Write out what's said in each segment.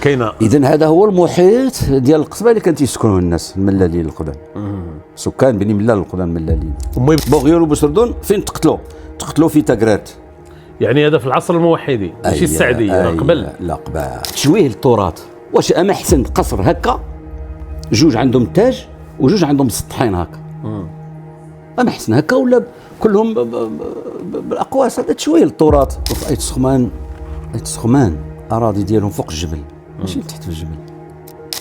كاينه. اذا هذا هو المحيط ديال القصبه اللي كانت يسكنوه الناس الملالين القدام. سكان بني ملال القدام الملالين. المهم بوغيون وبوسردون فين تقتلوا في تاكرات. يعني هذا في العصر الموحدي ماشي السعدي، راه قبل. لا قبل. تشويه للتراث. واش اما احسن قصر هكا جوج عندهم تاج وجوج عندهم سطحين هكا. اما احسن هكا ولا كلهم بالاقواس. هذا تشويه للتراث. وفي ايت سخمان اراضي ديالهم فوق الجبل ماشي تحت الجبل.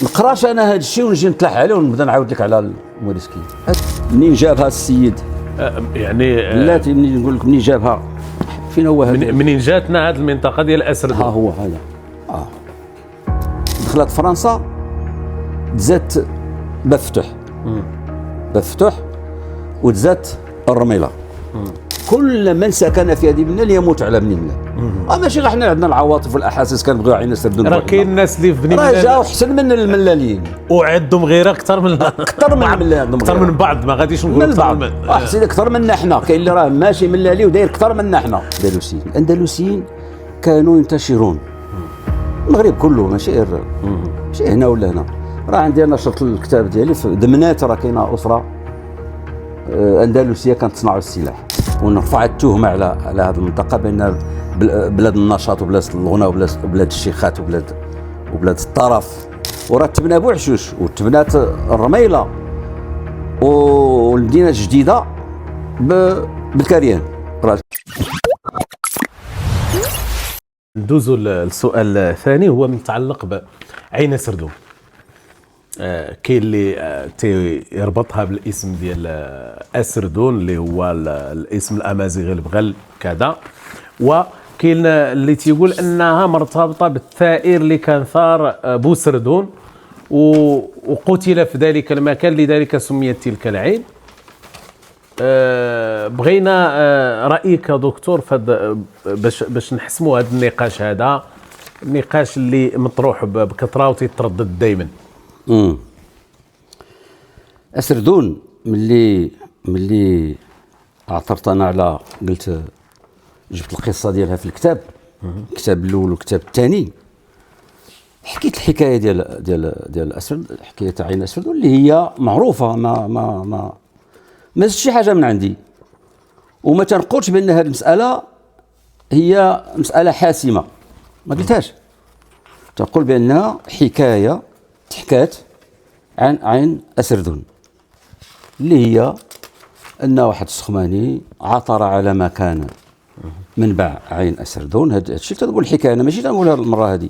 نقراش انا هذا الشيء ونجي نطلع عليه ونبدا نعاود لك على الموريسكي. منين جابها السيد يعني بلاتي، منين نقول لك منين جابها، فين هو هذا؟ منين جاتنا هذه المنطقه ديال اسردون؟ ها هو هذا. دخلت فرنسا تزات بفتح وتزات الرميله. كل من سكن في هذه المدينه يموت على بني ملال. ماشي غير حنا عندنا العواطف والاحاسيس كنبغيو عين سردون. راه كاين الناس اللي في بني ملال راه جاو احسن من الملالين وعندهم غيره اكثر من الملال، اكثر من بعض. ما غاديش نقول اكثر من احسن اكثر منا حنا. كاين اللي راه ماشي ملالي وداير اكثر منا حنا. الاندلسيين كانوا ينتشرون المغرب كله، ماشي هنا ولا هنا. راه عندي انا شرط الكتاب ديالي في دمنات، راه كاينه اسره اندلسيه كانت تصنع السلاح، ونرفع التهمه على هذه المنطقه بان بلاد النشاط وبلاد الغنى وبلاد الشيخات وبلاد الطرف. وراه تبنى بوعشوش وتبنات الرميله والمدينه الجديده بالكريان. ندوزو للسؤال الثاني، هو متعلق بعين سردون. كاين اللي يربطها بالاسم ديال اسردون اللي هو الاسم الامازيغي البغل كذا، وكاين اللي تيقول انها مرتبطه بالثائر اللي كان ثار بوسردون وقتل في ذلك المكان، لذلك سميت تلك العين. بغينا رايك دكتور باش نحسموا هذا النقاش، هذا النقاش اللي مطروح بكثره وتتردد دائما. اسردون ملي عثرت انا على قلت جبت القصه ديالها في الكتاب الاول والكتاب الثاني، حكيت الحكايه ديال اسرد، حكايه عين اسردون اللي هي معروفه. ما زدت شي حاجه من عندي، وما تنقولش بان هذه المساله هي مساله حاسمه، ما قلتهاش. تنقول بانها حكايه تحكات عن عين اسردون، اللي هي ان واحد السخماني عثر على مكان منبع عين اسردون. هذا الشيء تنقول الحكايه، انا ماشي تنقولها المره هذه.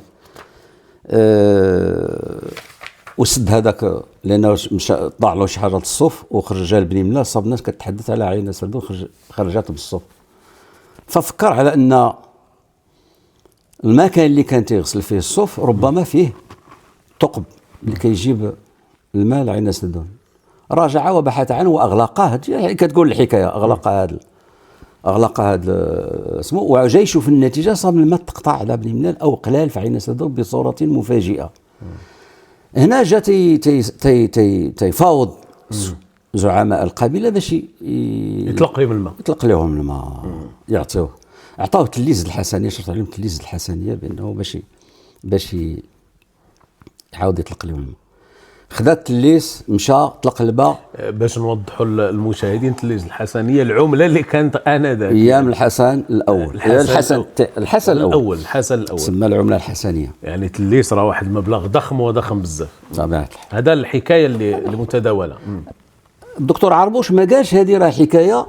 وسد هذاك لانه مشى طلع له شي حاجه للصوف وخرج جا لبني ملال، صاب الناس كتحدث على عين اسردون خرجت بالصوف. ففكر على ان المكان اللي كان تيغسل فيه الصوف ربما فيه ثقب اللي كيجيب الماء لعين اسردون. راجع وبحث عنه واغلقه. كتقول الحكايه اغلق هذا اسمه، وجاي يشوف النتيجه صاب الماء تقطع على بني ملال او قلال في عين اسردون بصوره مفاجئه. هنا جا تيفاوض زعماء القبيله باش يطلق لهم الماء، يعطوه. عطاوه تليز الحسنيه، شرط عليهم تليز الحسنيه بانه باش يعاود يطلق لهم الماء. خدا التليس مشى طلق الماء. باش نوضحوا للمشاهدين، تليز الحسنيه العمله اللي كانت انذاك ايام الحسن الاول. الحسن الاول تسمى العمله الحسنيه. يعني تليس راه واحد المبلغ ضخم وضخم بزاف طبيعه. هذا الحكايه اللي متداوله. الدكتور عربوش ما قالش هذه راه حكايه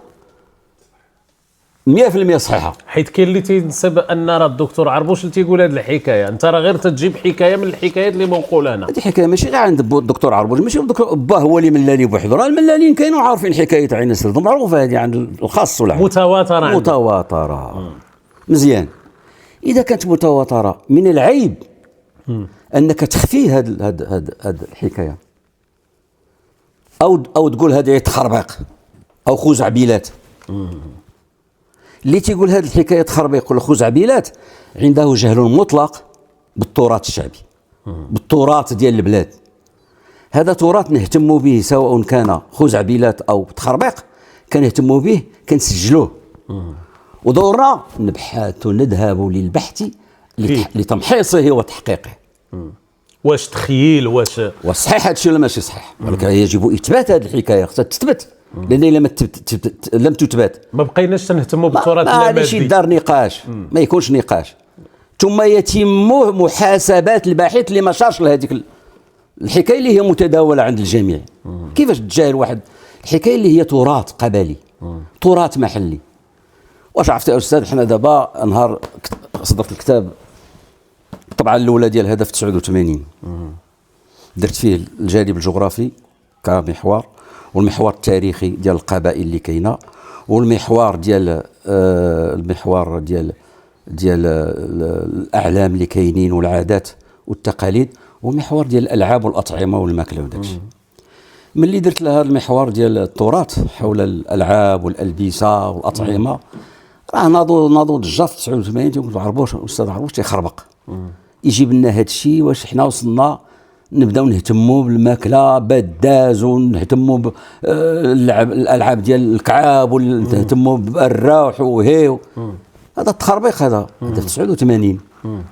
100% صحيحه، حيت كاين اللي تينسب ان راه الدكتور عربوش اللي تيقول هذه الحكايه. انت راه غير تجيب حكايه من الحكايات اللي منقوله هنا. هذه حكايه ماشي غير عند الدكتور عربوش، ماشي الدكتور با هو اللي ملالي بوحده. راه الملالين كانوا عارفين حكايه عين اسردون، معروفه هذه عند الخاص والعام، متواتره. مزيان. اذا كانت متواتره، من العيب انك تخفي هذه الحكايه، او تقول هذه تخربيق او خزعبيلات. اللي تيقول هذه الحكايه تخربيق ولا خزعبيلات عنده جهل مطلق بالتراث الشعبي، بالتراث ديال البلاد. هذا تراث نهتم به، سواء كان خزعبيلات او تخربيق كنهتموا به، كنسجلوه. ودورنا نبحث ونذهب للبحث لتمحيصه وتحقيقه. واش تخيل واش وصحيح هذا الشيء ولا ماشي صحيح، ولكن يجب اثبات هذه الحكايه، خصها تثبت، لان الا لم تثبت ما بقيناش تنهتموا بالتراث ما غاديش اللامادي. يدار نقاش، ما يكونش نقاش، ثم يتم محاسبات الباحث اللي ما شارش لهذيك الحكايه اللي هي متداوله عند الجميع. كيفاش تجاهل واحد الحكايه اللي هي تراث قبلي، تراث محلي؟ واش عرفتي يا استاذ، حنا دابا نهار صدرت الكتاب الطبعه الاولى ديال هذا في 89، درت فيه الجانب الجغرافي كمحور، والمحور التاريخي ديال القبائل اللي كاينه، والمحور ديال المحور ديال الاعلام اللي كاينين والعادات والتقاليد، ومحور ديال الالعاب والاطعمه والماكله وداك الشيء. ملي درت لهذا المحور ديال التراث حول الالعاب والالبسه والاطعمه، راه ناضوا ضجه في 89 تيقول عربوش استاذ عربوش تيخربق، يجيب لنا هذا الشيء. واش حنا وصلنا نبداو نهتموا بالماكله بداز، ونهتموا بالالعاب ديال الكعاب، ونهتموا بالروح وهي هذا التخربيق هذا في 89.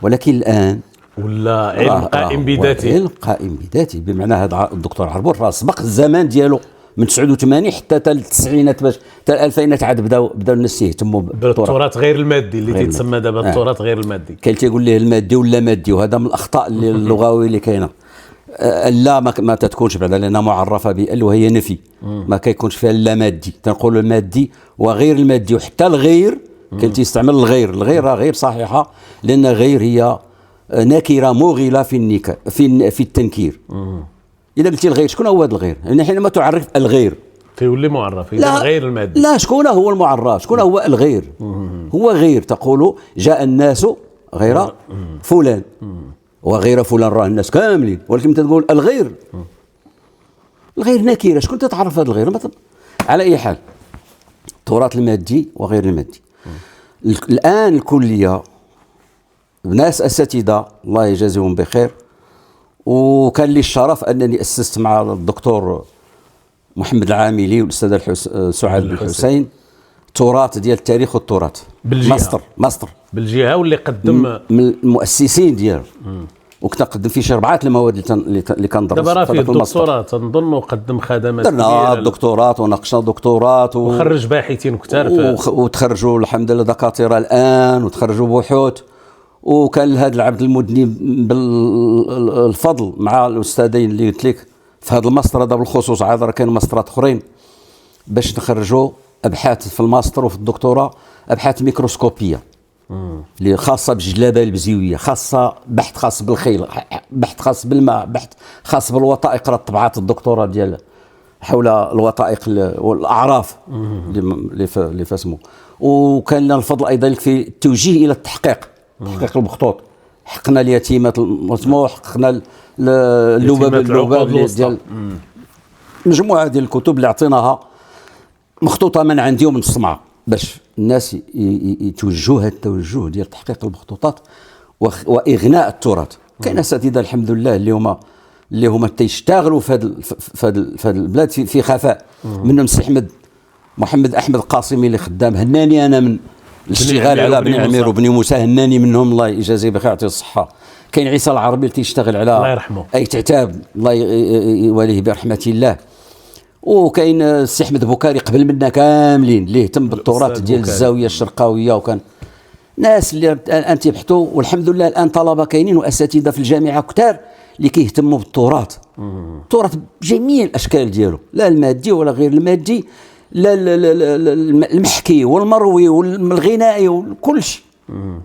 ولكن الان ولا علم قائم بذاته، علم قائم بذاته، بمعنى هذا الدكتور عربوش راه سبق الزمان ديالو من 89 حتى التسعينات، باش حتى الالفينات عاد بداو الناس يهتموا بالتراث غير المادي اللي تيتسمى دابا التراث غير المادي. كاين تيقول ليه المادي ولا مادي، وهذا من الاخطاء اللغويه اللي كاينه. لا ما تتكونش بعدا لانها معرفه بال وهي نفي، ما كيكونش فيها لا مادي، تنقولوا المادي وغير المادي، وحتى الغير كاين تيستعمل الغير راه غير صحيحه، لان غير هي نكره مغله في التنكير. اذا قلتي الغير، شكون هو هذا الغير؟ يعني حينما تعرف الغير تيولي معرف، اذا غير المادي. لا، شكون هو المعرف؟ شكون هو الغير؟ هو غير، تقول جاء الناس غير فلان، وغير فلان راه الناس كاملين، ولكن انت تقول الغير. الغير نكره، شكون تتعرف هذا الغير؟ على اي حال، التراث المادي وغير المادي. الان الكليه ناس اساتذه الله يجازيهم بخير، وكان لي الشرف انني اسست مع الدكتور محمد العاملي والاستاذ سعاد بن حسين تراث ديال التاريخ والتراث بالجهه ماستر بالجهه، واللي قدم من المؤسسين ديالو، وكنت نقدم فيه شي 4 المواد اللي كندرس. دابا راه فيه الدكتوراه تنظن، وقدم خدمات درنا الدكتوراه وناقشنا دكتوراه وخرج باحثين كثار وتخرجوا الحمد لله دكاتره الان، وتخرجوا بحوث. وكان هذا العبد المدني بالفضل مع الاستاذين اللي قلت لك في هذا الماستر هذا بالخصوص، عاد راه كاين ماسترات اخرين باش نخرجوا ابحاث في الماستر وفي الدكتوراه، ابحاث ميكروسكوبيه اللي خاصه بالجلابه البزيويه، خاصه بحث خاص بالخيل، بحث خاص بالماء، بحث خاص بالوثائق. طبعات الدكتوراه ديال حول الوثائق والاعراف اللي فاسمو. وكان لنا الفضل ايضا في التوجيه الى تحقيق المخطوط، حقنا اليتيمات المسموح، حقنا اللباب ديال مجموعه ديال الكتب اللي عطيناها مخطوطه من عندي ومن الصمعه، باش الناس يتوجهوا هذا التوجه ديال تحقيق المخطوطات واغناء التراث. كاين اساتذه الحمد لله اللي هما تيشتغلوا في هذا البلاد في خفاء، منهم سي محمد احمد القاسمي اللي خدام، هناني انا من الاشتغال على بني عمير وبني موسى، هناني منهم الله يجازيه بخير يعطيه الصحه. كاين عيسى العربي اللي تيشتغل على الله يرحمه اي تعتاب الله يواليه برحمه الله. وكاين السي احمد بوكاري قبل منا كاملين اللي اهتم بالتراث ديال الزاويه الشرقاويه، وكان ناس اللي الان تيبحثوا. والحمد لله الان طلبه كاينين واساتذه في الجامعه كثار اللي كيهتموا بالتراث، التراث بجميع الاشكال ديالو، لا المادي ولا غير المادي، لا المحكي والمروي والغنائي وكل شيء.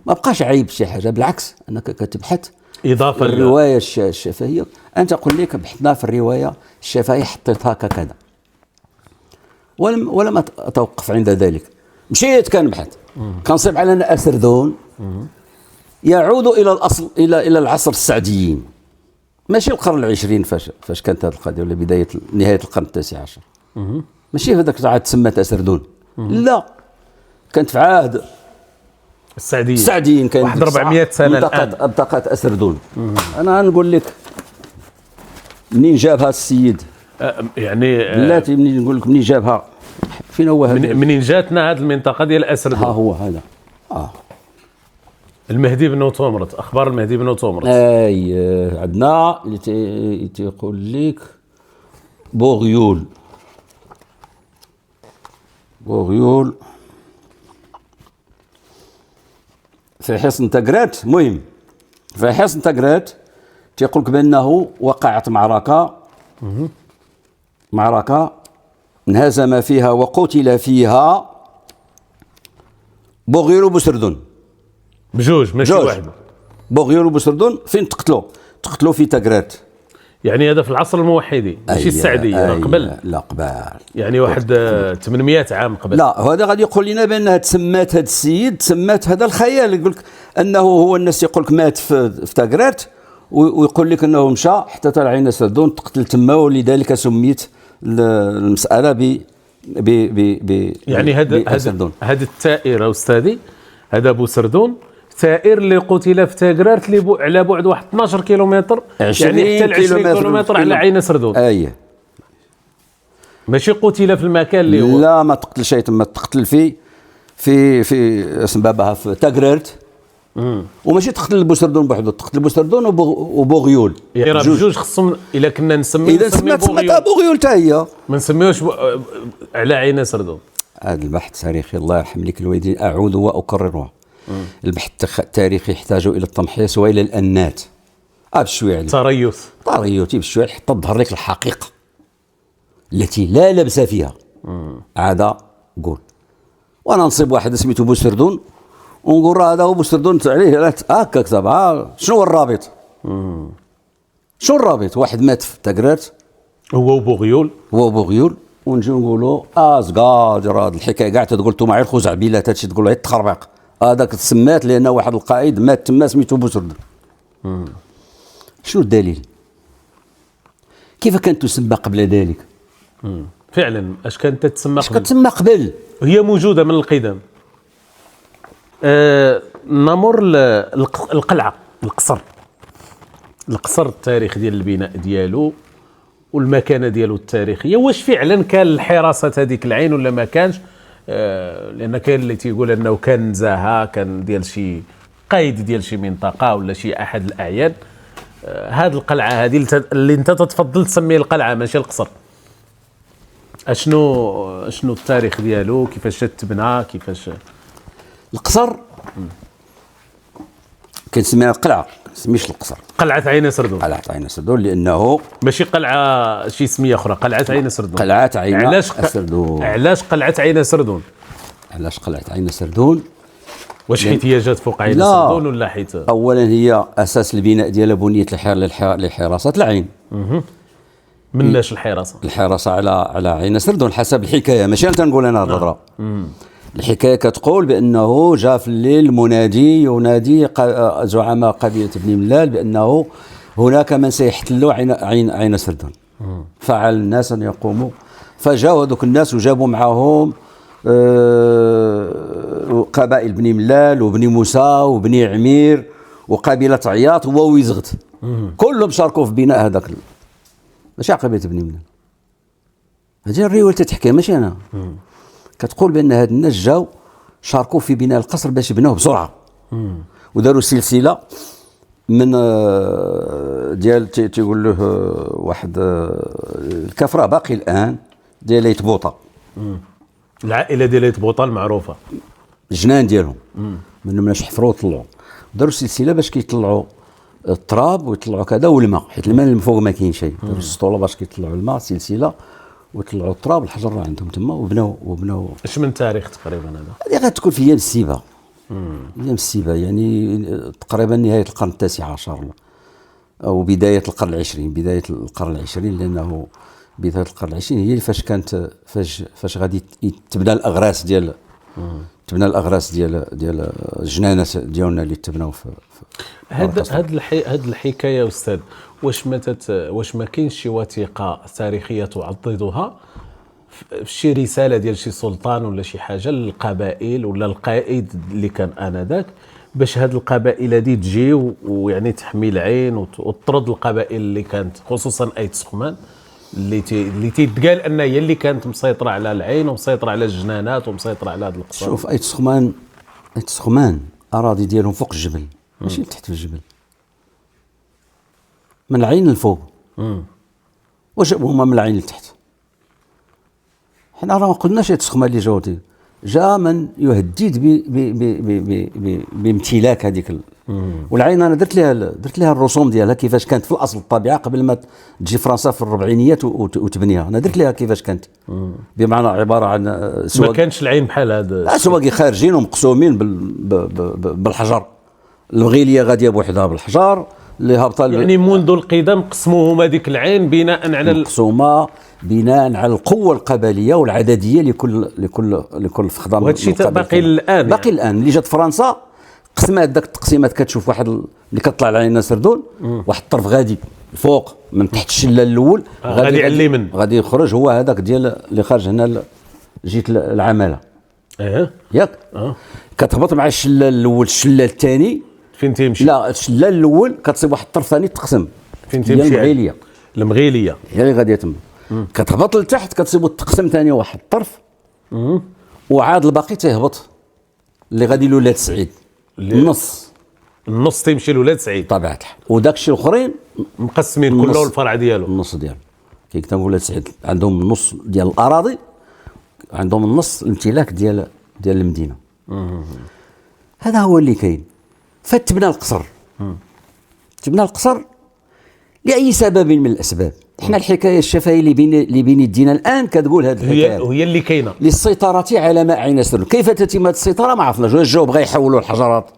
ما بقاش عيب شي حاجه، بالعكس انك كتبحث اضافه الروايه الشفهيه. انت اقول لك بحثنا في الروايه الشفهيه حطيتها كذا، ولم اتوقف عند ذلك، مشيت كنبحث. كنصيب علينا اسردون يعود الى الاصل، الى العصر السعديين، ماشي القرن العشرين فاش كانت هذه القضيه، ولا بدايه نهايه القرن التاسع عشر. ماشي هذاك العهد تسمى اسردون، لا، كانت في عهد السعديين كان واحد 400 سنه الان ابتقت اسردون. انا نقول لك منين جابها السيد، يعني بلاتي منين نقول لك منين جابها، فين هو هذا؟ منين جاتنا هذه المنطقه ديال اسردون؟ ها هو هذا المهدي بن تومرت، اخبار المهدي بن تومرت. عندنا اللي تيقول لك بوغيول في حصن تقرات. المهم في حصن تقرات تيقول لك بانه وقعت معركه انهزم فيها وقتل فيها بوغيول وبوسردون بجوج ماشي واحد. بوغيول وبوسردون فين تقتلوا في تقرات. يعني هذا في العصر الموحدي ماشي السعدي، قبل. لا قبل، يعني واحد 800 عام قبل. لا هذا غادي يقول لنا بانها تسمات هذا السيد، تسمات هذا الخيال، يقول لك انه هو الناس يقول لك مات في تقرات، ويقول لك انه مشى حتى تاع عين سردون تقتل تما، ولذلك سميت المساله ب يعني هذا الثائر استاذي، هذا بوسردون ثائر اللي قتل في تقرات اللي على بعد واحد 12 كيلومتر، يعني حتى 20 كيلومتر على عين سردون. ماشي قتل في المكان اللي هو. لا ما تقتل شيء تما، تقتل في اسم بابها في تقرات. وماشي تقتل بوسردون بوحدو، تقتل بوسردون وبوغيول. يعني راه بجوج خصهم الا كنا نسميو بوغيول حتى هي، ما نسميوش على عين سردون. هذا البحث التاريخي الله يرحم لك الوالدين، اعود واكرره. البحث التاريخي يحتاج الى التمحيص والى الانات بشويه عليه طريوتي بشويه حتى تظهر لك الحقيقه التي لا لبس فيها. عاد قول وانا نصيب واحد سميتو بوسردون ونقول راه هذا هو بوسردون عليه هكا كتب. شنو هو الرابط؟ شنو الرابط؟ واحد مات في تقرات هو بوغيول ونجيو نقولوا زقاج راه الحكايه كاع تقول انتم غير خزعبيلات هادشي تقولوا غير تخربق. هذاك تسمات لان واحد القائد مات تما سميتو بوسردون. شنو الدليل؟ كيف كانت تسمى قبل ذلك؟ فعلا اش كانت تسمى قبل؟ كتسمى قبل؟ هي موجوده من القدم. نمر القلعه، القصر التاريخ ديال البناء ديالو والمكانه ديالو التاريخيه. واش فعلا كان الحراسه هذيك العين ولا ما كانش؟ لان كاين اللي تيقول انه كان نزاهه، كان ديال شي قايد ديال شي منطقه ولا شي احد الاعيان. هذه القلعه هذه اللي انت تتفضل تسميه القلعه ماشي القصر، شنو التاريخ ديالو؟ كيفاش تبنى؟ كيفاش القصر كنسميها القلعه، ما نسميش القصر. قلعه عين سردون. قلعه عين سردون لانه ماشي قلعه شي سميه اخرى، قلعه عين سردون. قلعه عين سردون. علاش قلعه عين سردون؟ علاش قلعه عين سردون؟ واش حيت هي جات فوق عين سردون ولا حيت؟ اولا هي اساس البناء ديالها بنيت لحراسه العين. مناش الحراسه على عين سردون حسب الحكايه، ماشي انا تنقول انا الهضره. الحكايه كتقول بانه جاء في الليل منادي ينادي زعماء قبيله بني ملال بانه هناك من سيحتلوا عين سردون. فعل الناس ان يقوموا، فجاءوا هذوك الناس وجابوا معهم قبائل بني ملال وبني موسى وبني عمير وقبيله عياط وويزغت، كلهم شاركوا في بناء هذاك. ماشي قبيله بني ملال، هذه الروايه تتحكي ماشي انا. كتقول بان هاد الناس جاو شاركوا في بناء القصر باش يبنوه بسرعه، وداروا سلسله من ديال تيقول له واحد الكفره باقي الان ديال يتبوطه، العائله ديال يتبوطه المعروفه، الجنان ديالهم منهم ناس حفروا وطلعوا، داروا سلسله باش كيطلعوا التراب ويطلعوا كذا والماء، حيت الماء من فوق ما كاين شيء، داروا السطوله باش كيطلعوا الماء سلسله وطلعوا التراب. الحجر راه عندهم تما وبناو. اش من تاريخ تقريبا هذا؟ هذه غتكون في ايام السيبه. ايام السيبه يعني تقريبا نهايه القرن التاسع عشر او بدايه القرن العشرين. بدايه القرن العشرين لانه بدايه القرن العشرين هي فاش كانت فاش غادي تبدا الاغراس ديال ديال الجنانات ديالنا اللي تبناو في هاد الحكايه استاذ. واش ما كاينش شي وثيقه تاريخيه تعضدها في شي رساله ديال شي سلطان ولا شي حاجه للقبائل ولا القائد اللي كان انذاك باش هاد القبائل هذه تجي ويعني تحمي العين وتطرد القبائل اللي كانت خصوصا ايت سخمان اللي تيتقال ان هي اللي كانت مسيطره على العين ومسيطره على الجنانات ومسيطره على هذا القصر؟ شوف ايت سخمان اراضي ديالهم فوق الجبل، ماشي من تحت الجبل، من العين للفوق. وجابوا هما من العين لتحت. حنا راه ما قلناش هاد التسخمه اللي جاوتي، جا من يهدد بامتلاك هذيك والعين. انا درت لها الرسوم ديالها كيفاش كانت في الاصل الطبيعه قبل ما تجي فرنسا في الربعينيات وتبنيها. انا درت لها كيفاش كانت، بمعنى عباره عن ما كانش العين بحال هذا، سواقي خارجين ومقسومين بالحجر. المغيليه غاديه بوحدها بالحجر اللي هابطه يعني منذ القدم قسموهم هذيك العين بناء على مقسومه بناء على القوه القبليه والعدديه لكل فخدان. وهذا الشيء باقي الان، باقي الان. اللي جات فرنسا قسمات داك التقسيمات، كتشوف واحد اللي كطلع علينا سردون، واحد الطرف غادي فوق من تحت الشلال الاول، غادي على اليمين، غادي يخرج هو هذاك ديال اللي خارج هنا جهه العماله. ياك كتهبط مع الشلال الاول، الشلال الثاني فين تيمشي؟ لا، الشلال الاول كتصيب واحد الطرف ثاني تقسم، فين تيمشي؟ المغيليه هي اللي غاديه تما. كتهبط لتحت كتصيبوا التقسم ثاني واحد الطرف، وعاد الباقي تيهبط اللي غادي لولاد سعيد. النص تيمشي لولاد سعيد طبيعة الحال، وداك الشيء الاخرين مقسمين كله الفرع ديالو. النص ديالو كيكتبوا ولاد سعيد عندهم النص ديال الاراضي، عندهم النص الامتلاك ديال المدينه. هذا هو اللي كاين. فتبنى القصر، تبنى القصر لاي سبب من الاسباب. احنا الحكايه الشفهيه اللي بين يدينا الان كتقول هذه الحكايه هي اللي كاينه للسيطره على ماء عين سردون. كيف تتم هذه السيطره ما عرفناش. جاو بغا يحولوا الحجرات،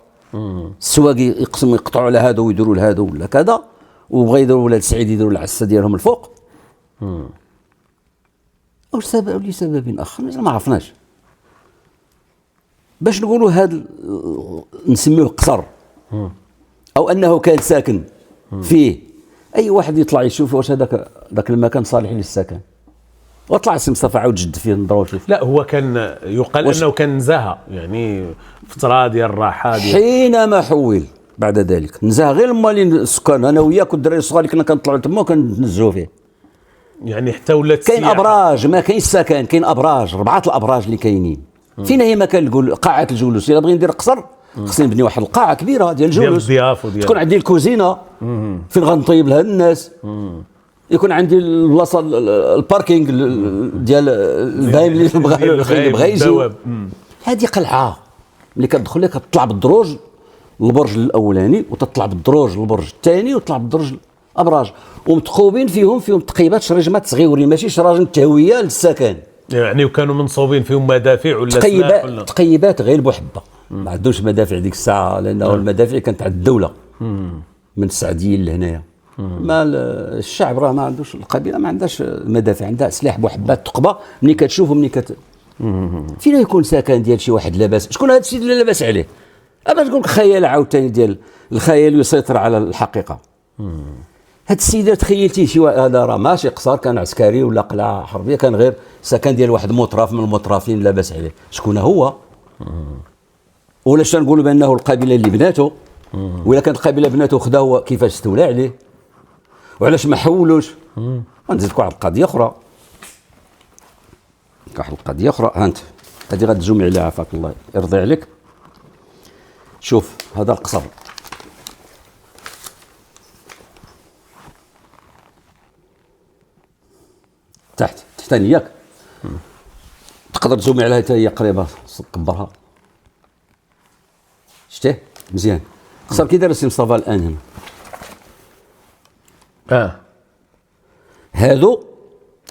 السواقي يقسموا يقطعوا لهذا ويديروا لهذا ولا كذا، وبغا يديروا ولاد سعيد يديروا العسه ديالهم الفوق، او لسبب اخر ما عرفناش. باش نقولوا هذا نسميوه قصر، او انه كان ساكن فيه. اي واحد يطلع يشوف واش ذاك المكان صالح للسكن، وطلع سي مصطفى عاود جد فيه نضروا فيه. لا، هو كان يقال انه كان نزاهه، يعني فتره ديال الراحه حينما حول بعد ذلك نزاهه غير مالين السكان. انا وياك والدراري الصغار كنا كنطلعوا تما وكنتنزهوا فيه. يعني حتى ولات كاين ابراج، ما كاينش سكن، كاين ابراج، 4 الابراج اللي كاينين. فين هي مكان قاعه الجلوس؟ الا بغي ندير قصر خصني نبني واحد القاعه كبيره ديال الجلوس، تكون عندي الكوزينه فين غنطيب لها الناس، يكون عندي البلاصه الباركينغ ديال البايم اللي بغى يجي. هذه قلعه اللي كتدخل لها كتطلع بالدروج للبرج الاولاني، وتطلع بالدروج للبرج الثاني، وتطلع بالدروج الابراج، ومتقوبين فيهم تقيبات شريجمات صغيورين، ماشي شراجم تهويه للسكن. يعني وكانوا منصوبين فيهم مدافع ولا تقيبات غير بوحده، ما عندوش مدافع ديك الساعه، لانه المدافع كانت عند الدوله من السعديين لهنايا. ما الشعب راه ما عندوش، القبيله ما عندهاش مدافع، عندها سلاح بوحبات تقبه. ملي كتشوفهم فين يكون سكن ديال شي واحد لاباس؟ شكون هذا السيد اللي لاباس عليه؟ اما تقول لك خيال عاوتاني ديال الخيال يسيطر على الحقيقه. هاد السيد تخيلتيه شي هذا راه ماشي قصر، كان عسكري ولا قلعه حربيه، كان غير سكن ديال واحد مطرف من المطرفين لاباس عليه. شكون هو؟ ولاش نقولوا بانه القبيله اللي بناته؟ ولا كانت القبيله بناته خدا هو كيفاش استولى عليه؟ وعلاش ما حولوش؟ غنزيدك واحد القضيه اخرى، ها انت هذه غتجمع عليها عافاك الله يرضي عليك. شوف هذا القصر تحتاني ياك، تقدر تزومي عليها حتى هي قريبه، كبرها شتيه مزيان. قصر كي داير السي مصطفى الان هنا هادو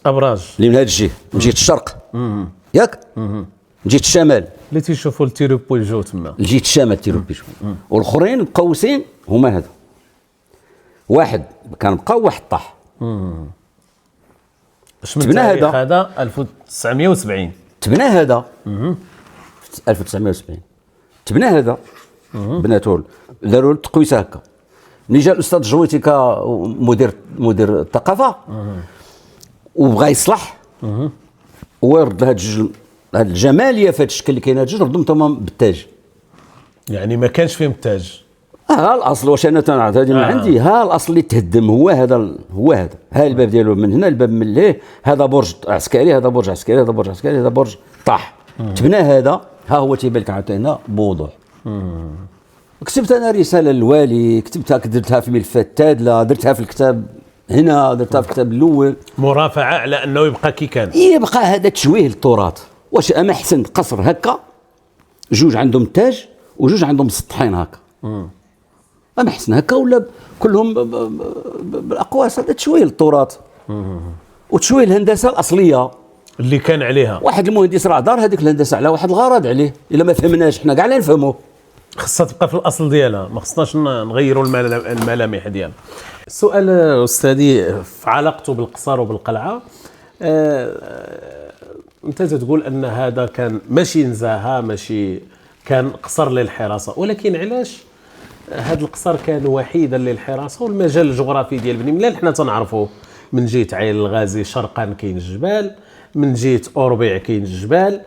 ابراج اللي من هاد الجهه، من جهه الشرق ياك، من جهه الشمال اللي تيشوفوا التيروبو يجوا تما، جهه الشمال تيروبو، والاخرين مقوسين هما هذا. واحد كان بقى وواحد طاح. تبنى هذا 1970 تبنى هذا 1970 تبنى هذا بناتو داروا التقويسه هكا. ملي جا الاستاذ جويتي مدير الثقافه وبغى يصلح ويرد هاد الجماليه في هاد الشكل اللي كاين، هاد الجوج ردهم تمام بالتاج. يعني ما كانش فيهم التاج. ها الاصل، واش انا تنعرف هذه من عندي. ها الاصل اللي تهدم هو هذا ها الباب ديالو من هنا، الباب من ليه، هذا برج عسكري، هذا برج عسكري، هذا برج عسكري، هذا برج طاح. تبنى هذا، ها هو تيبان لك عاوتاني هنا بوضوح. كتبت انا رساله للوالي، كتبتها درتها في ملفات تادله، درتها في الكتاب هنا، درتها في الكتاب الاول. مرافعه على انه يبقى كي كان. يبقى هذا تشويه للتراث. واش اما احسن قصر هكا جوج عندهم تاج وجوج عندهم سطحين هكا، اما احسن هكا ولا كلهم بالاقواس؟ هذا تشويه للتراث وتشويه الهندسه الاصليه اللي كان عليها. واحد المهندس راه دار هذيك الهندسه على واحد الغرض عليه، الا ما فهمناش حنا كاع لا نفهموه. خصها تبقى في الاصل ديالها، ما خصناش نغيروا الملامح ديالها. السؤال استاذي في علاقته بالقصر وبالقلعه، انت تقول ان هذا كان ماشي نزاهه، ماشي كان قصر للحراسه، ولكن علاش هذا القصر كان وحيدا للحراسه؟ والمجال الجغرافي ديال بني ملال حنا تنعرفوه، من جهه عين الغازي شرقا كاين الجبال، من جهه اوربيع كاين الجبال.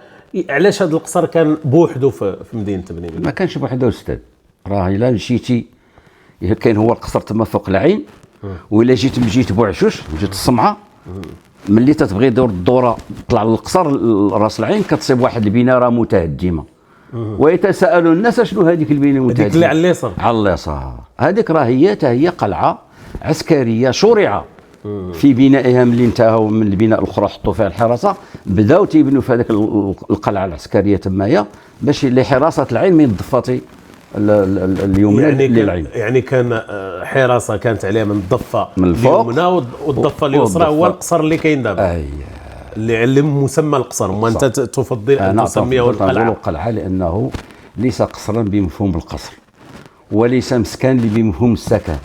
علاش هذا القصر كان بوحدو في مدينه بني ملال؟ ما كانش بوحدو استاذ، راه الا مشيتي كاين هو القصر تما فوق العين، وإلا جيت من جهه بوعشوش من جهه الصمعه، ملي تتبغي دور الدوره تطلع للقصر راس العين كتصيب واحد البنايه راه متهدمه، ويتساءل الناس شنو هذيك البنايه المتهدمه؟ هذيك اللي على اليسار. على اليسار هذيك راه هي قلعه عسكريه شرعه في بنائها. ملي انتهوا من البناء الاخرى حطوا فيها الحراسه، بداو تيبنوا في هذيك القلعه العسكريه تمايا باش لحراسه العين من ضفتي اليمنى يعني للعين. يعني كان حراسه كانت عليها من الضفه من الفوق اليمنى والضفه اليسرى، هو القصر اللي كاين دابا اللي علم مسمى القصر. وانت تفضل ان تسميه القلعه؟ القلعه لانه ليس قصرا بمفهوم القصر، وليس مسكن اللي بمفهوم السكن.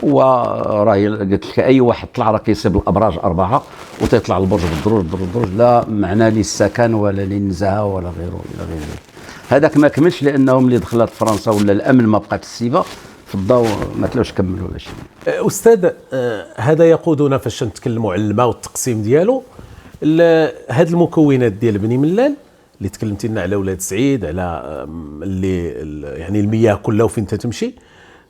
وراهي قلت لك اي واحد طلع راه كيصيب الابراج اربعه وتيطلع البرج بالدروج لا معنى للسكن ولا للنزاهه ولا غيره الى غيره. هذاك ما كملش لانهم اللي دخلت فرنسا ولا الامن ما بقات السيبه فضاو ما تلاوش كملوا ولا شيء. استاذ، هذا يقودنا فاش نتكلموا على الماء والتقسيم ديالو. هاد المكونات ديال بني ملال اللي تكلمتي لنا على ولاد سعيد، على اللي يعني المياه كلها وفين تمشي،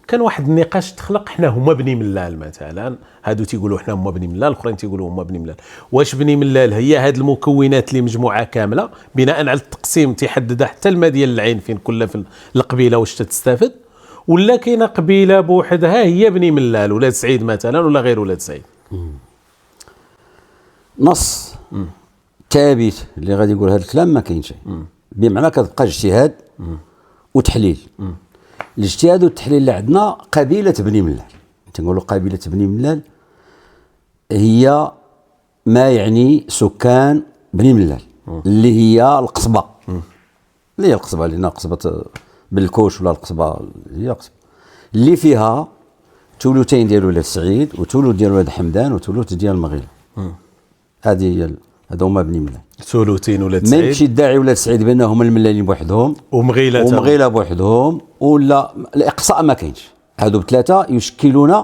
كان واحد النقاش تخلق. حنا هما بني ملال مثلا، هادو تيقولوا حنا هما بني ملال، الاخرين تيقولوا هما بني ملال. واش بني ملال هي هاد المكونات اللي مجموعه كامله بناء على التقسيم تيحددها حتى الماء ديال العين فين كل في القبيله واش تستافد، ولا كاينه قبيله بوحدها هي بني ملال، ولاد سعيد مثلا ولا غير ولاد سعيد؟ نص ثابت اللي غادي يقول هذا الكلام ما كاينش، بمعنى كتبقى اجتهاد وتحليل. الاجتهاد والتحليل اللي عندنا قبيله بني ملال، تنقولوا قبيله بني ملال هي ما يعني سكان بني ملال اللي هي القصبه، اللي هي القصبه اللي هنا قصبه بالكوش ولا القصبه اللي هي قصبه اللي فيها ثلثين ديال ولاد سعيد وثلث ديال ولاد حمدان وثلث ديال المغيله. هذه هي هذا هما بني ملال. ثلثين ولاد سعيد، ما يمشي الداعي ولاد سعيد بانهم الملالين بوحدهم ومغيله بوحدهم، ولا الاقصاء ما كاينش. هادو بثلاثه يشكلون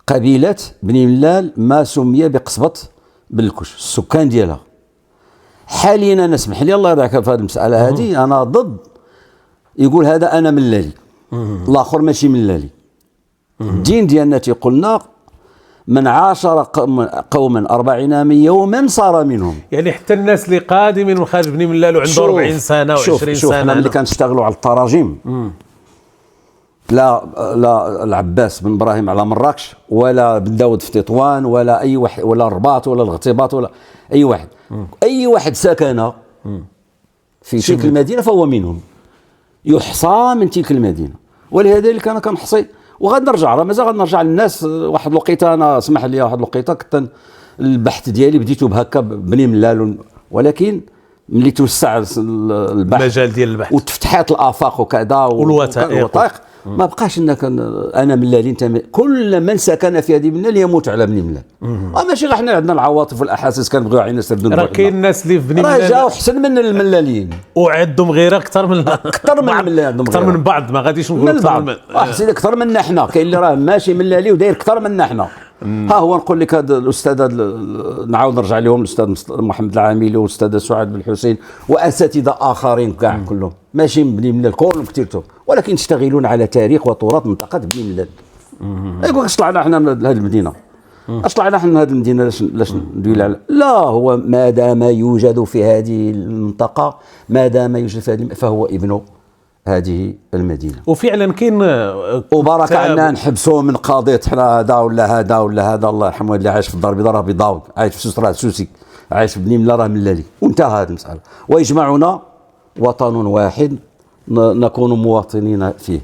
قبيله بني ملال، ما سمي بقصبه بالكوش السكان ديالها. حاليا انا اسمح لي الله يرضيك في هذه المساله هذه، انا ضد يقول هذا انا ملالي الاخر ماشي ملالي. الدين ديالنا تيقولنا من عاشر قوما 40 يوما صار منهم. يعني حتى الناس اللي قادمين من خارج بني ملال وعنده 40 سنه و20 سنه، احنا اللي كنشتغلوا على التراجم لا العباس بن ابراهيم على مراكش، ولا بن داود في تطوان، ولا اي واحد، ولا الرباط ولا الاغتباط، ولا اي واحد سكن في تلك المدينه فهو منهم، يحصى من تلك المدينه. ولذلك انا كنحصي وغنرجع، راه مازال غنرجع للناس. واحد الوقيته انا اسمح لي، واحد الوقيته كنت البحث ديالي بديته بهكا بني ملال، ولكن ملي توسع البحث المجال ديال البحث وتفتحات الافاق وكذا والوثائق ما بقاش انك انا ملالي انت كل من سكن في هذه ملال يموت على بني ملال. ماشي غير حنا عندنا العواطف والاحاسيس كنبغيو عينا سردون. راه كاين الناس اللي في بني ملال راه جاو احسن من الملاليين وعندهم غيره اكثر من الملال، اكثر من بعض، ما غاديش نقول اكثر من احسن اكثر منا حنا. كاين اللي راه ماشي ملالي وداير اكثر منا حنا. ها هو نقول لك هذا الاستاذ نعاود نرجع لهم، الاستاذ محمد العاملي والاستاذ سعاد بن الحسين واساتذه اخرين كاع كلهم ماشي من بني ملال كلهم كثيرتهم، ولكن يشتغلون على تاريخ وتراث منطقه بني ملال. يقول اش طلعنا احنا من هذه المدينه، اش طلعنا احنا من هذه المدينه لاش ندوي على لا، هو ما دام يوجد في هذه المنطقه، ما دام يوجد في هذه فهو ابن هذه المدينه. وفعلا كاين وبركه عندنا نحبسوه من قضيه حنا هذا ولا هذا ولا هذا. الله يرحمه اللي عايش في الدار البيضاء راه بيضاوي، عايش في سوسرات سوسي، عايش في بني ملا راه ملالي، وانتهى هذه المساله. ويجمعنا وطن واحد نكون مواطنين فيه،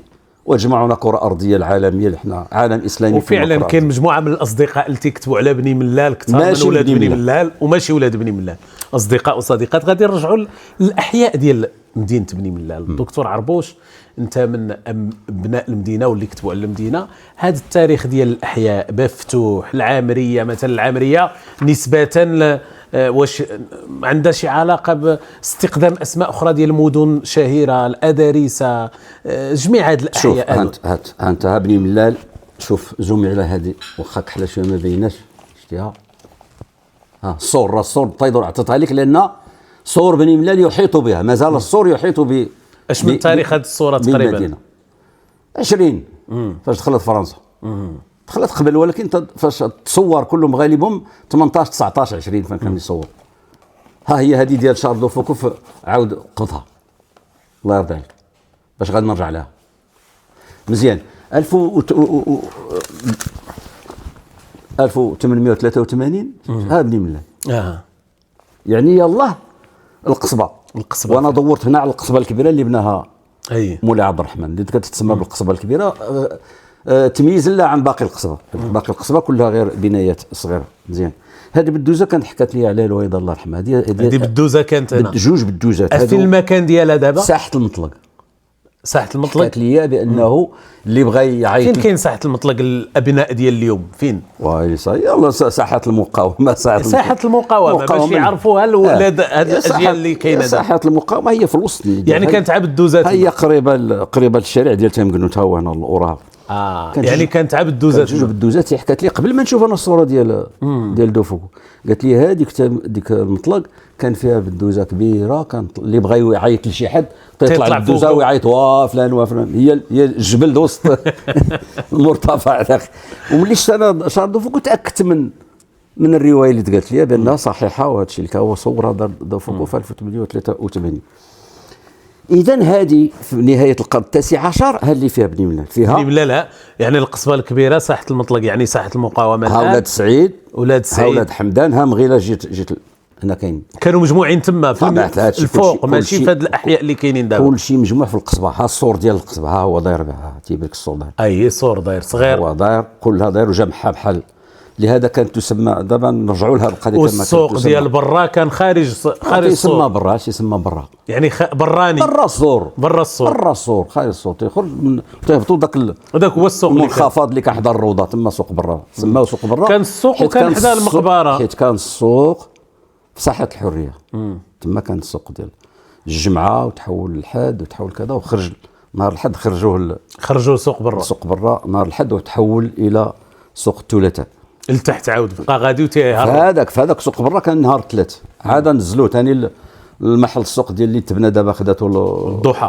ويجمعنا كره ارضيه العالميه اللي حنا عالم اسلامي. وفعلا كاين مجموعه من الاصدقاء اللي تيكتبوا على بني ملال كثر من ولاد بني ملال وماشي ولاد بني ملال، اصدقاء وصديقات غادي نرجعوا للاحياء ديال مدينه بني ملال. الدكتور عربوش، انت من ابناء المدينه واللي كتبوا على المدينه، هذا التاريخ ديال الاحياء بفتوح العامريه مثلا، العامريه نسبه واش عندها شي علاقه باستخدام اسماء اخرى ديال المدن شهيره، الادارسه، جميع هذه الاحياء؟ شوف انت بني ملال، شوف زومي على هذه واخا كحله شويه ما بيناش، شتيها الصور، الصور طيدور عطيتها لك لان صور بني ملال يحيط بها، مازال الصور يحيط ب. اش من تاريخ هذه الصوره تقريبا؟ 20 فاش دخلت فرنسا. دخلت قبل، ولكن فاش تصور كلهم غالبهم 18 19 20 فين كان يصور. ها هي هذه ديال شارل دو فوكو عاود قطها، الله يرضى عليك، باش غادي نرجع لها مزيان. 1883 ها بني ملال. يعني يلاه القصبه. وانا دورت هنا على القصبه الكبيره اللي بناها مولاي عبد الرحمن، اللي كتسمى بالقصبه الكبيره، تمييزا لا عن باقي القصبه. باقي القصبه كلها غير بنايات صغيره. مزيان. هذه بالدوزه كانت حكات لي عليها الوالده الله يرحمها. هذه بالدوزه كانت هنا جوج بالدوزات. في المكان ديالها دابا ساحه المطلق. ساحه المطلق حكات لي بانه اللي بغى يعيط. فين كاين ساحه المطلق الابناء ديال اليوم؟ فين؟ واي صاي يلا ساحه المقاومه. ساحه المقاومه باش يعرفوها الاولاد هاد الاجيال اللي كاينه. ساحه المقاومه هي في الوسط، يعني كانت عبد الدوزات، هي قريبه للشارع ديال تيمكنوت، ها هو هنا الاوراق. يعني كانت عبد الدوزات. جوج بالدوزات. حكات لي قبل ما نشوف انا الصوره ديال دوفوكو، قالت لي هذيك ديك المطلق كان فيها بالدوزه كبيره، كان اللي بغى يعيط لشي حد تيطلع بالدوزه ويعيط وفلان وفلان. هي الجبل وسط المرتفع ذاك. وملي شفت انا شارل دوفوكو تاكدت من الروايه اللي تقالت لي بانها صحيحه، وهذا الشيء اللي هو صورها دوفوكو في 1883. إذن هذه في نهاية القرن التاسع عشر ها اللي فيها بني ملال. فيها بني ملال، يعني القصبة الكبيرة ساحة المطلق، يعني ساحة المقاومة. ها ولاد سعيد، ها ولاد حمدان، ها مغيلة جيت هنا كاين. كانوا مجموعين تما في الفوق، ماشي في هاد الأحياء اللي كاينين دابا. كل شيء مجموع في القصبة. ها الصور ديال القصبة، ها هو داير بها، تيبان لك الصور داير. أي صور داير صغير. هو داير كلها داير وجمعها بحال. لهذا كانت تسمى، دابا نرجعوا لها القضيه. والسوق ديال برا كان خارج السوق. يسمى برا، يسمى برا، يعني براني، برا السور، برا السور، خارج السور، تيخرج من تيهبطوا هذاك هو السوق المنخفض اللي كان حدا الروضه، تما سوق برا، سماوه سوق برا. كان السوق وكان حدا المقبره، حيت كان السوق في ساحه الحريه. تما كان السوق ديال الجمعه، وتحول للحد وتحول كذا، وخرج نهار الحد خرجوه سوق برا، سوق برا نهار الحد، وتحول الى سوق الثلاثاء لتحت، عاود بقى غادي وتيهرب. في هذاك سوق برا كان نهار الثلاث، عاد نزلوه ثاني المحل السوق ديال اللي تبنى دابا، خداتو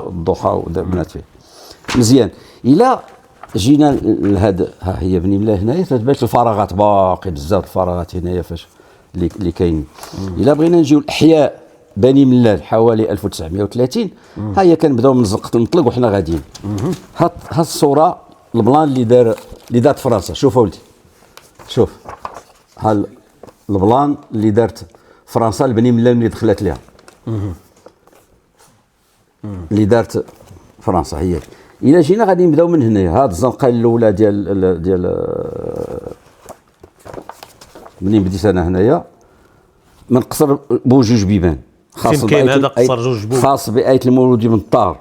الضحى وبنات فيه. مزيان. الى جينا لهذا، ها هي بني ملال هنايا، تبان الفراغات باقي بزاف الفراغات هنايا فاش اللي كاين. الى بغينا نجيو الاحياء بني ملال حوالي 1930، ها هي كنبداو من زنقه المطلق وحنا غاديين. ها الصوره البلان اللي دارت فرنسا. شوفوا ولدي، شوف ها البلان اللي دارت فرنسا لبني ملال ملي دخلت ليها. اللي دارت فرنسا هي. الى جينا غادي نبداو من هنايا. هاد الزنقه الاولى ديال منين بديت انا هنايا من قصر بوجوج بيبان، خاص كاين هذا قصر جوج بوجوج، خاص بآية المولود من الطار.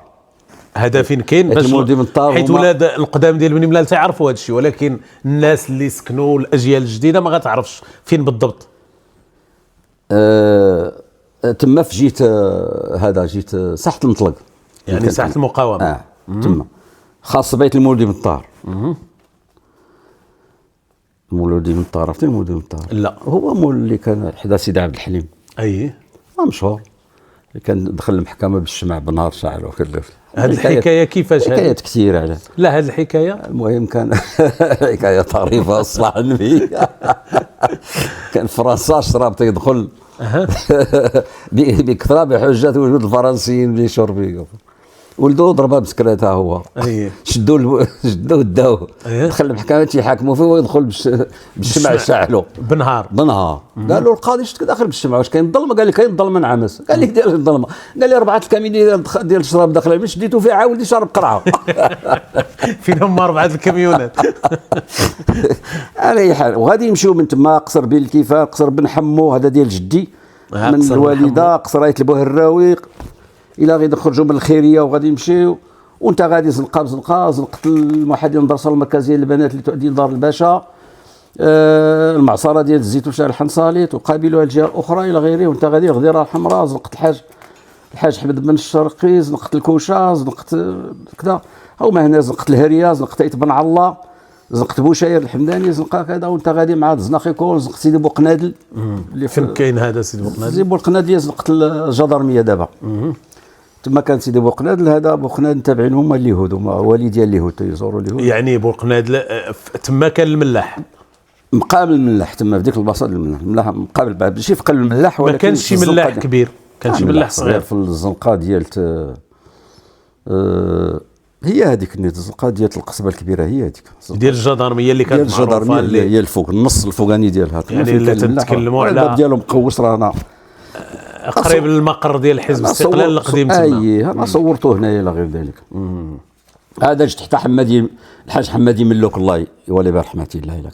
هذا فين كاين؟ باش حيت ولاد القدام ديال بني ملال تعرفوا هذا الشيء، ولكن الناس اللي سكنوا الاجيال الجديده ما غتعرفش فين بالضبط. تما في جيت ساحه المطلق، يعني ساحه المقاومه. تما خاص بيت المولود من الطار. المولود من الطار، عرفتي المولود من الطار؟ لا، هو مول اللي كان حدا سيدي عبد الحليم. مشهور، كان دخل المحكمه بالشمع بنهار شاعل وكذا. هذه الحكايه كيفاش؟ حكايات كثيره على. لا، هذه الحكايه المهم كان حكايه طريفه اصلا عنبي. كان فرنسا شراب تيدخل بكثره بحجه وجود الفرنسيين اللي يشربوا. ولدو ضربها بسكراتها هو. شدوه داوه دخل المحكمه تيحاكموا فيه ويدخل بالشمع يشعلوا بنهار. قالوا القاضي شفت داخل بالشمع واش كاين الظلمه؟ قال لي كاين الظلمه نعمس. قال لي دير الظلمه. قال لي 4 الكامين ديال الشراب داخل ملي شديتو فيه عاود شرب قرعه. فين هما 4 الكاميونات؟ على اي حال وغادي يمشيو من تما قصر بن الكفار، قصر بن حمو هذا ديال جدي من الوالده، قصر ايت البوهراويق الى غادي يخرجوا من الخيريه وغادي يمشيو. وانت غادي زنقه زنقه الموحدين المدرسه المركزيه للبنات اللي تؤدي لدار الباشا، المعصره ديال الزيت وشارع الحنصاليط وقابلوها الجهه الاخرى الى غيره. وانت غادي الغديره الحمراء، زنقه الحاج حمد بن الشرقي، زنقه الكوشه، زنقه كذا هما هنا، زنقه الهريه، زنقه ايت بن الله، زنقه بوشاير الحمداني، زنقه كذا. وانت غادي مع زناخيكول، زنقه سيدي بوقنادل اللي فين كاين هذا سيدي بوقنادل؟ سيدي بوقنادل زنقه الجدرميه دابا. تما كان سيدي بوقنادل، هذا بوقنادل تابعين هما اليهود، هما والي ديال اليهود تيزوروا اليهود. يعني بوقنادل تما كان الملاح مقابل الملاح، تما في ديك البلاصه الملاح مقابل بعد شي في قلب الملاح، ولكن ما كانش شي ملاح كبير، كان شي ملاح صغير في الزنقه ديال هي هذيك الزنقه ديال القصبه الكبيره، هي هذيك ديال الجدرميه اللي كانت معروفه اللي هي الفوق النص الفوقاني ديالها. يعني اللي تتكلموا على الباب ديالهم مقوس رانا قريب للمقر ديال حزب الاستقلال القديم تما. انا صورته هنايا لا غير ذلك. هذا جت حتى حمادي الحاج حمادي ملوك الله يولي برحمته الله الا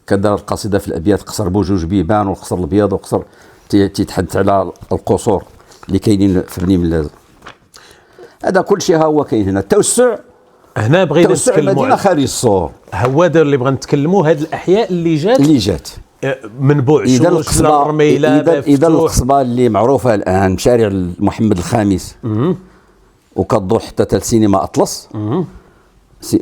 كان دار القصيده في الابيات، قصر بوجوج بيبان والقصر الابيض وقصر تيتحدث على القصور اللي كاينين في بني ملاز. هذا كل شيء ها هو كاين هنا. التوسع هنا بغينا نتكلموا على خارج الصور، هو هذا اللي بغينا نتكلموا. هذه الاحياء اللي جات من بوعشوش للرميله اذا القصبه اللي معروفه الان بشارع محمد الخامس وكتدور حتى تال سينما اطلس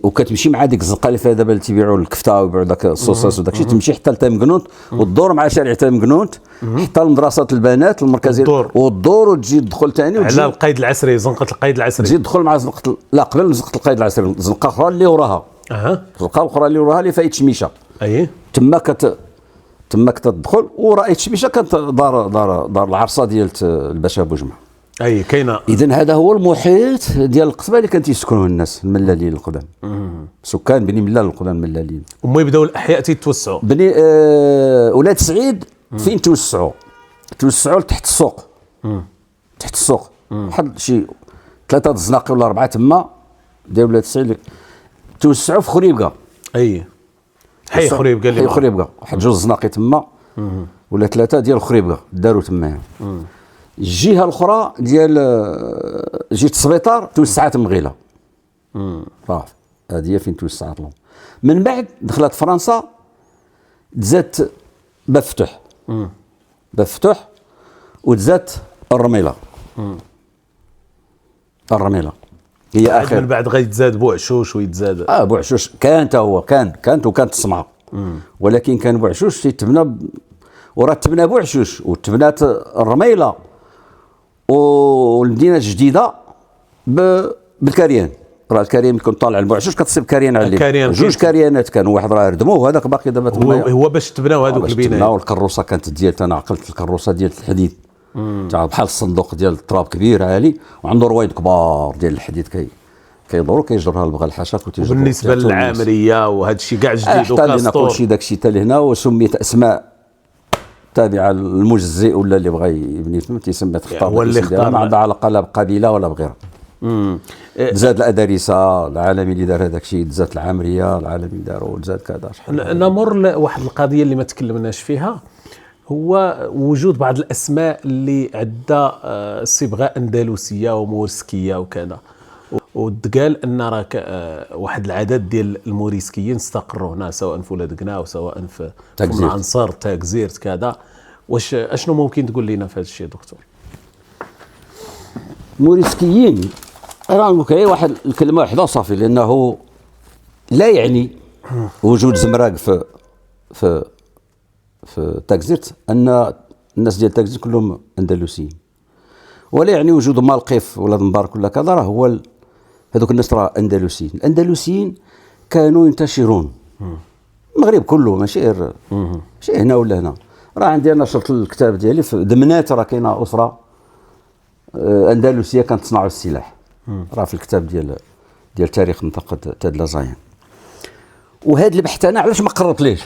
وكتمشي مع ديك الزنقه اللي فيها دابا اللي تيبيعوا الكفته ويبيعوا داك الصوصاص وداك الشيء، تمشي حتى لتيمكنوت وتدور مع شارع تيمكنوت حتى لمدرسه البنات المركزيه وتدور وتجي تدخل ثاني على القايد العسري، زنقه القايد العسري، تجي تدخل مع زنقه لا قبل زنقه القايد العسري، زنقه اخرى اللي وراها الزنقه الاخرى اللي وراها اللي فايت شميشه. تما كتدخل ورأيت شميشه كانت دار العرصه ديال الباشا بوجمع. كاينه. اذا هذا هو المحيط ديال القصبه اللي كانت يسكنوه الناس الملالين القدام، سكان بني ملال القدام الملالين. وما يبداو الاحياء تيتوسعوا بني ولاد سعيد فين توسعوا لتحت السوق. تحت السوق واحد شي 3 الزناقي ولا 4 تما ديال ولاد سعيد توسعوا في خريبكه. حي خريبكه واحد 2 زناقي تما ولا 3 ديال خريبكه داروا تما. الجهه الاخرى ديال جهه السبيطار توسعات مغيله. صافي هذه هي فين توسعات لهم. من بعد دخلت فرنسا تزادت باب فتوح وتزادت الرميله. هي اخر. من بعد غيتزاد بوعشوش ويتزاد بوعشوش كانت وكانت الصمعه، ولكن كان بوعشوش تيتبنى وراه تبنى بوعشوش وتبنات الرميله والمدينه الجديده بالكاريان. راه الكاريان كنت طالع البوعشوش كتصيب كاريان عليه 2 كاريانات كانوا، واحد راه ردموه وهذاك باقي دابا هو باش تبناو هذوك البنايات. والكروسه كانت ديال انا عقلت الكروسه ديال الحديد تاع بحال الصندوق ديال التراب كبير عالي وعنده رويد كبار ديال الحديد كيدوروا كيجرها البغا الحشاك وتيجروا. بالنسبه للعامريه وهذا الشيء كاع جديد وكاستور كلشي داك الشيء حتى لهنا وسميت اسماء تابعه للمجزئ ولا اللي بغى يبني تما تيسمى تختار هو اللي اختار، ما عندها علاقه لا بقبيله ولا بغيرها. تزاد الادارسه العالمي اللي دار هذاك الشيء، تزاد العامريه العالمي داروا، تزاد كذا. نمر لواحد القضيه اللي ما تكلمناش فيها، هو وجود بعض الاسماء اللي عندها صبغه اندلسيه ومورسكيه وكذا، وتقال ان راك واحد العدد ديال الموريسكيين استقروا هنا سواء في ولاد قنا وسواء في العنصر تاكزيرت كذا. واش اشنو ممكن تقول لنا في هذا الشيء دكتور؟ موريسكيين راه ممكن واحد الكلمه واحده صافي، لانه لا يعني وجود زمراق في تاكزيرت ان الناس ديال تاكزيرت كلهم اندلسيين، ولا يعني وجود مالقيف ولا مبارك ولا كذا راه هو هذوك الناس راه اندلسيين. الاندلسيين كانوا ينتشرون المغرب كله، ماشي هنا ولا هنا. راه عندي انا شرط الكتاب ديالي في دمنات راه كاينه اسره اندلسيه كانت تصنع السلاح. راه في الكتاب ديال تاريخ منطقه تاد لازاين. وهذا البحث انا علاش ما قررت ليش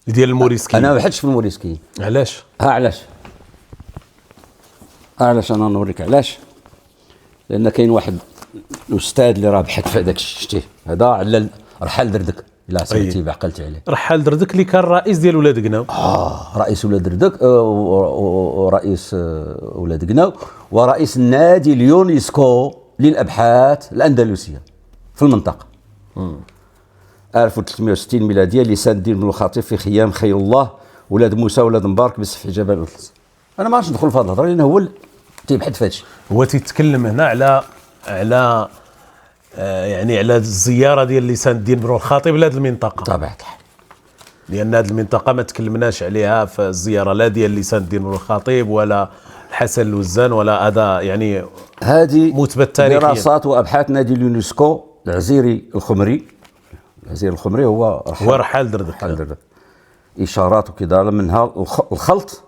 ديال الموريسكيين؟ انا ما بحثتش في الموريسكيين. علاش؟ علاش انا نوريك علاش. لان كاين واحد الاستاذ اللي راه بحث في هذاك الشيء، شتيه هذا على رحال دردك، الا سمعتي بعقلتي عليه. رحال دردك اللي كان رئيس ديال ولاد قناو. رئيس ولاد دردك، ورئيس ولاد قناو، ورئيس النادي اليونسكو للابحاث الاندلسيه في المنطقه. 1360 ميلاديه، لسان الدين بن الخطيب في خيام خير الله ولاد موسى ولاد مبارك بسفح جبل الاطلس. انا ما عرفتش ندخل في هذه الهضره لان هو اللي تيبحث في هذا الشيء. هو تيتكلم هنا على يعني على الزياره ديال لسان الدين بن الخطيب لهذه المنطقه. طبيعة الحال. لان هذه المنطقه ما تكلمناش عليها في الزياره لا ديال لسان الدين بن الخطيب ولا الحسن الوزان ولا هذا، يعني هذه مثبت تاريخيا. دراسات وابحاث نادي اليونسكو العزيري الخمري. العزيري الخمري هو رحال دردك. اشارات وكذا، منها الخلط.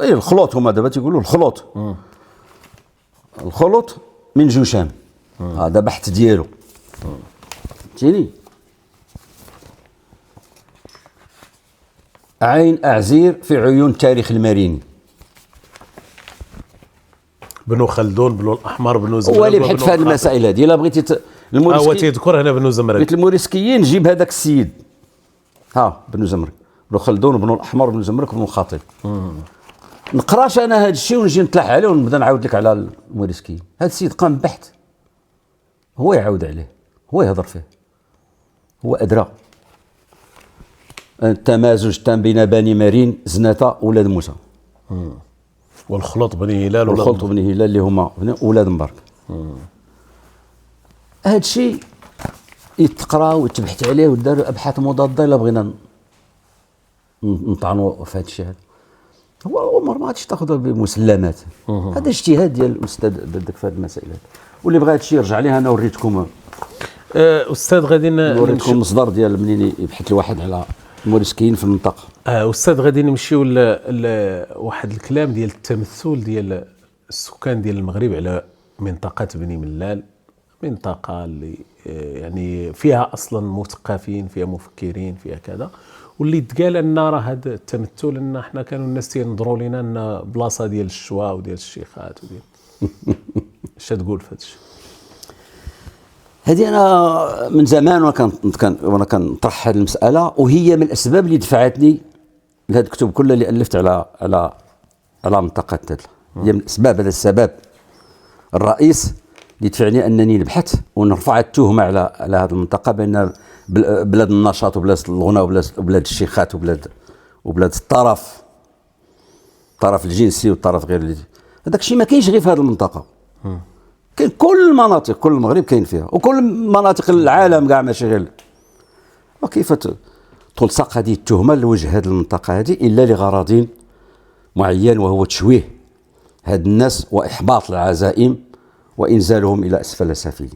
اي الخلوط، هما دابا تيقولوا الخلوط. الخلوط من جوشان، هذا بحث ديالو. فهمتيني؟ عين أعزير في عيون تاريخ الماريني. بنو خلدون، بنو الأحمر، بنو زمرد. هو اللي بحث في هذه المسائل هذه. الا بغيتي هو تيذكر هنا بنو زمرد. قلت الموريسكيين جيب هذاك السيد، بنو زمرد، بنو خلدون وبنو الأحمر وبنو زمرد وبنو الخطيب. نقراش انا هذا الشيء ونجي نطلع عليه ونبدا نعاود لك على الموريسكيين. هذا السيد قام ببحث، هو يعاود عليه، هو يهضر فيه، هو ادرى. التمازج تام بين بني مارين زناتا ولاد موسى، والخلط بني هلال، والخلط بني هلال اللي هما ولاد مبارك. هذا الشيء يتقرا ويتبحث عليه ودار ابحاث مضاده. الا بغينا نطعنوا في هذا الشيء هذا، هو امر ما غاديش تاخذها بمسلمات. هذا اجتهاد ديال الاستاذ دردك في هذه المسائل. واللي بغى هذا الشيء يرجع ليه، انا وريتكم. استاذ غادي نوريكم المصدر ديال منين يبحث الواحد على الموريسكيين في المنطقه. استاذ غادي نمشيو لواحد الكلام ديال التمثل ديال السكان ديال المغرب على منطقه بني ملال، منطقه اللي يعني فيها اصلا مثقفين، فيها مفكرين، فيها كذا، واللي تقال ان راه هذا التمثل ان حنا كانوا الناس تينظروا لنا ان بلاصه ديال الشواء وديال الشيخات وديال اش تقول في هذا الشيء؟ هذه انا من زمان وانا كنطرح هذه المساله، وهي من الاسباب اللي دفعتني لهذا الكتب كلها اللي الفت على منطقه تدلا. هي من الاسباب، هذا السبب الرئيس اللي دفعني انني نبحث ونرفع التهمه على هذه المنطقه بان بلاد النشاط وبلاد الغنى وبلاد الشيخات وبلاد الطرف الجنسي والطرف غير الجنسي. هذاك الشيء ما كاينش غير في هذه المنطقه، كاين كل المناطق، كل المغرب كاين فيها، وكل مناطق العالم كاع، ماشي غير. وكيف تلصق هذه التهمه لوجه هذه المنطقه هذه الا لغرض معين، وهو تشويه هاد الناس واحباط العزائم وانزالهم الى اسفل سافلين.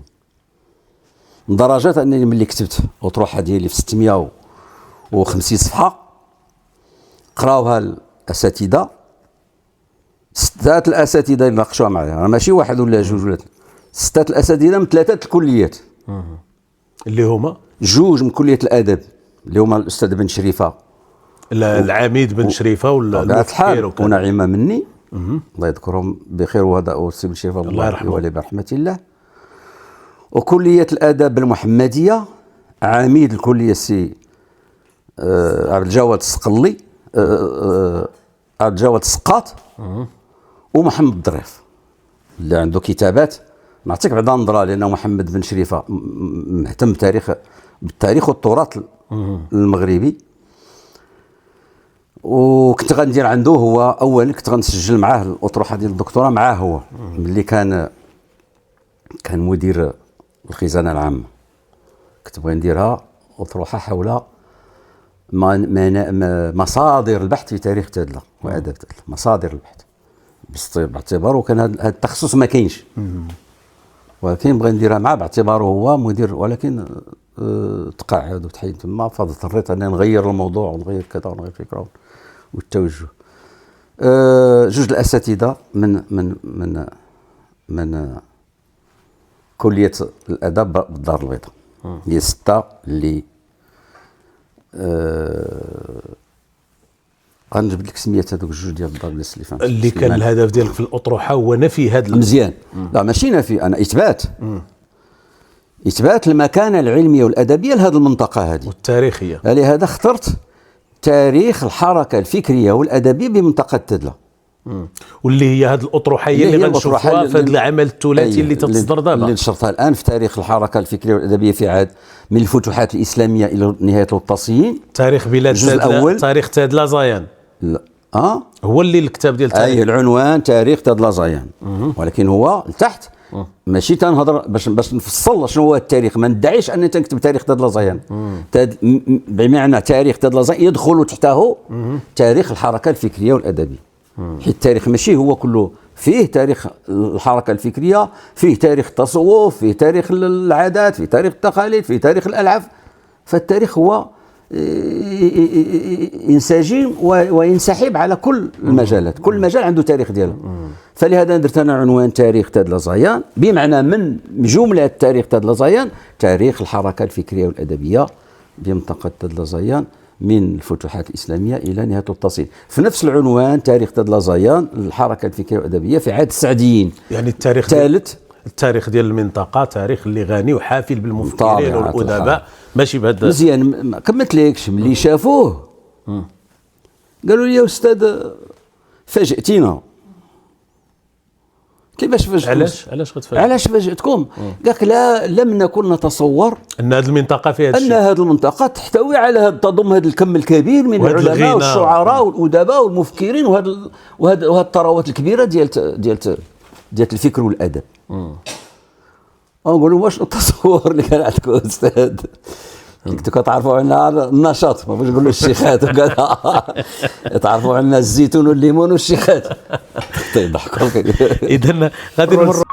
لدرجه انني ملي كتبت الاطروحه ديالي في 650 صفحه قراوها الاساتذه، 6 الاساتذه اللي ناقشوها معايا، ماشي واحد ولا جوج ولا 6 الاساتذه من 3 الكليات، اللي هما 2 من كليه الادب اللي هما الاستاذ بن شريفه، العميد بن شريفه والمفكر ونعيمه مني الله يذكرهم بخير، وهذا السي بن شريفه الله يرحمه برحمه الله. وكليه الاداب المحمديه عميد الكليه السي عبد الجواد السقلي، عبد الجواد السقاط، ومحمد الظريف اللي عنده كتابات. نعطيك بعدا نظره، لانه محمد بن شريفه مهتم بالتاريخ والتراث المغربي، وكنت غندير عنده هو اولا، كنت غنسجل معاه الاطروحه ديال الدكتوراه معاه هو ملي كان مدير الخزانه العامه. كنت بغي نديرها اطروحه حول مصادر البحث في تاريخ تدلا واداب تدلا، مصادر البحث، باعتباره كان هذا التخصص ما كاينش، ولكن بغي نديرها معاه باعتباره هو مدير، ولكن تقاعد وتحيد تما، فاضطريت انني نغير الموضوع ونغير كذا ونغير فكره والتوجه. 2 الاساتذه من كليه الاداب بالدار البيضاء. هي 6 اللي غنجبد لك سميات هذوك الجوج ديال الدار اللي فهمت اللي كان الهدف ديالك في الاطروحه هو نفي هذا مزيان. لا ماشي نفي، انا اثبات المكانه العلميه والادبيه لهذه المنطقه هذه والتاريخيه. لهذا اخترت تاريخ الحركه الفكريه والادبيه بمنطقه تدلة، واللي هي هذه الاطروحيه اللي غنشوفوها في هذا العمل الثلاثي اللي تتصدر دابا، اللي نشرتها الان في تاريخ الحركه الفكريه والادبيه في عهد من الفتوحات الاسلاميه الى نهايه الوطاسيين. تاريخ بلاد تدلة، تاريخ تدلة زايان. لا هو اللي الكتاب ديال التاريخ العنوان تاريخ تدلة زايان، ولكن هو لتحت ماشي تنهضر باش نفصل شنو هو التاريخ. ما ندعيش انني تنكتب تاريخ تدلة زايان، بمعنى تاريخ تدلة زايان يدخل تحته تاريخ الحركه الفكريه والادبيه. حيت التاريخ ماشي هو كله، فيه تاريخ الحركه الفكريه، فيه تاريخ التصوف، فيه تاريخ العادات، فيه تاريخ التقاليد، فيه تاريخ الالعاب. فالتاريخ هو ينسجم وينسحب على كل المجالات، كل مجال عنده تاريخ ديالو. فلهذا درت انا عنوان تاريخ تدلة زايان، بمعنى من جمله تاريخ تدلة زايان تاريخ الحركه الفكريه والادبيه بمنطقه تدلة زايان من الفتوحات الاسلاميه الى نهايه الوطاسيين. في نفس العنوان تاريخ تدلة زايان الحركه الفكريه والادبيه في عهد السعديين. يعني التاريخ الثالث التاريخ ديال المنطقه تاريخ اللي غني وحافل بالمفكرين والادباء، ماشي بهذا مزيان. ما كملتلكش ملي شافوه قالوا لي يا استاذ فاجئتينا. كيفاش فاجئتكم؟ علاش فاجئتكم؟ قال لك لم نكن نتصور ان هذه المنطقه فيها ان هذه المنطقه تحتوي على تضم هذا الكم الكبير من العلماء والشعراء والادباء والمفكرين وهذه الثروات الكبيره ديال الفكر والادب. نقول لهم واش التصور اللي كان عندكم استاذ؟ كنتو كتعرفوا عنا النشاط، ما بغيتش نقول الشيخات وكذا، تعرفوا عنا الزيتون والليمون والشيخات. يضحكوا. اذا غادي نمر